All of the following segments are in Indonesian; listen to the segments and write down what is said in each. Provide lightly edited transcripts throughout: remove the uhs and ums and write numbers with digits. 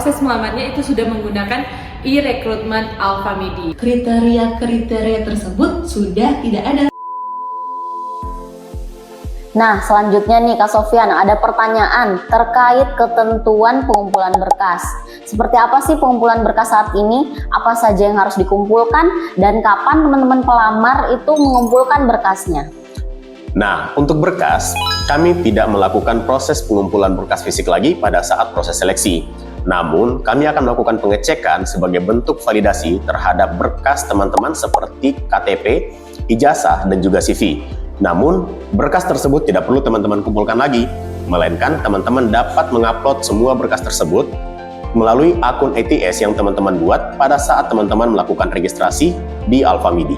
Proses melamarnya itu sudah menggunakan e-recruitment Alfamidi. Kriteria-kriteria tersebut sudah tidak ada. Nah, selanjutnya nih Kak Sofyan, ada pertanyaan terkait ketentuan pengumpulan berkas. Seperti apa sih pengumpulan berkas saat ini? Apa saja yang harus dikumpulkan? Dan kapan teman-teman pelamar itu mengumpulkan berkasnya? Nah, untuk berkas, kami tidak melakukan proses pengumpulan berkas fisik lagi pada saat proses seleksi. Namun, kami akan melakukan pengecekan sebagai bentuk validasi terhadap berkas teman-teman seperti KTP, ijazah, dan juga CV. Namun, berkas tersebut tidak perlu teman-teman kumpulkan lagi, melainkan teman-teman dapat mengupload semua berkas tersebut melalui akun ATS yang teman-teman buat pada saat teman-teman melakukan registrasi di Alfamidi.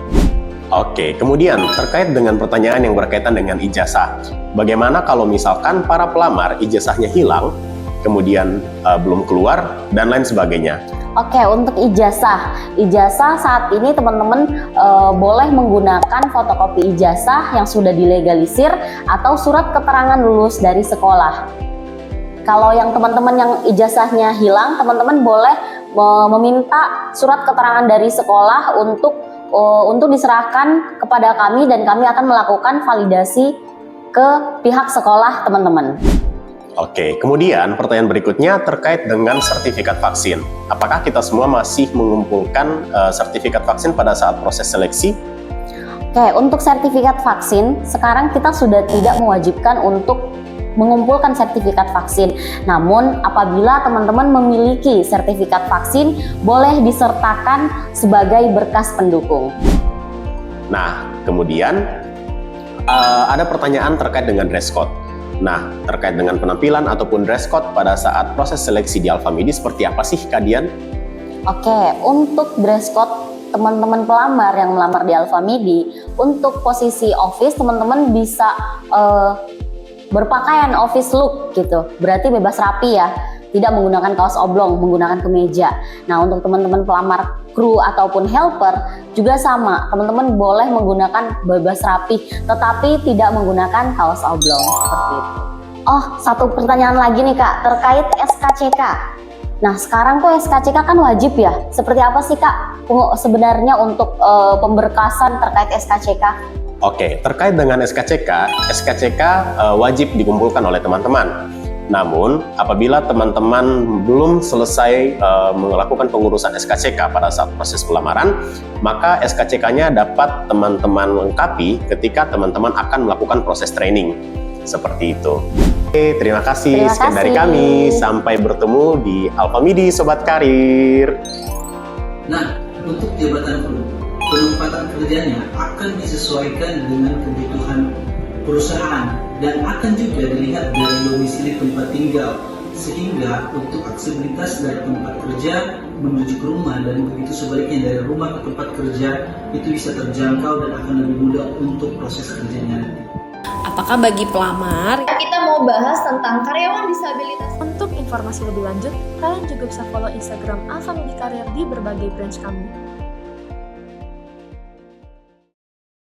Oke, kemudian terkait dengan pertanyaan yang berkaitan dengan ijazah. Bagaimana kalau misalkan para pelamar ijazahnya hilang, kemudian belum keluar, dan lain sebagainya? Oke, untuk ijazah saat ini teman-teman boleh menggunakan fotokopi ijazah yang sudah dilegalisir atau surat keterangan lulus dari sekolah. Kalau yang teman-teman yang ijazahnya hilang, teman-teman boleh meminta surat keterangan dari sekolah untuk diserahkan kepada kami dan kami akan melakukan validasi ke pihak sekolah teman-teman. Oke, kemudian pertanyaan berikutnya terkait dengan sertifikat vaksin. Apakah kita semua masih mengumpulkan sertifikat vaksin pada saat proses seleksi? Oke, untuk sertifikat vaksin, sekarang kita sudah tidak mewajibkan untuk mengumpulkan sertifikat vaksin. Namun, apabila teman-teman memiliki sertifikat vaksin, boleh disertakan sebagai berkas pendukung. Nah, kemudian ada pertanyaan terkait dengan dress code. Nah, terkait dengan penampilan ataupun dress code pada saat proses seleksi di Alfamidi seperti apa sih, Kak Dian? Oke, untuk dress code teman-teman pelamar yang melamar di Alfamidi, untuk posisi office teman-teman bisa berpakaian office look gitu, berarti bebas rapi ya, tidak menggunakan kaos oblong, menggunakan kemeja. Nah, untuk teman-teman pelamar kru ataupun helper juga sama, teman-teman boleh menggunakan bebas rapi, tetapi tidak menggunakan kaos oblong seperti itu. Oh, satu pertanyaan lagi nih Kak, terkait SKCK. Nah, sekarang tuh SKCK kan wajib ya, seperti apa sih Kak sebenarnya untuk pemberkasan terkait SKCK? Oke, terkait dengan SKCK wajib dikumpulkan oleh teman-teman. Namun, apabila teman-teman belum selesai melakukan pengurusan SKCK pada saat proses pelamaran, maka SKCK-nya dapat teman-teman lengkapi ketika teman-teman akan melakukan proses training. Seperti itu. Oke, terima kasih. Sekian dari kami. Sampai bertemu di Alfamidi Sobat Karir. Nah, untuk jabatan kru, penempatan kerjanya akan disesuaikan dengan kebutuhan perusahaan dan akan juga dilihat dari domisili tempat tinggal, sehingga untuk aksesibilitas dari tempat kerja menuju ke rumah dan begitu sebaliknya dari rumah ke tempat kerja itu bisa terjangkau dan akan lebih mudah untuk proses kerjanya. Apakah bagi pelamar? Kita mau bahas tentang karyawan disabilitas. Untuk informasi lebih lanjut, kalian juga bisa follow Instagram Alfamidi Karir di berbagai branch kami.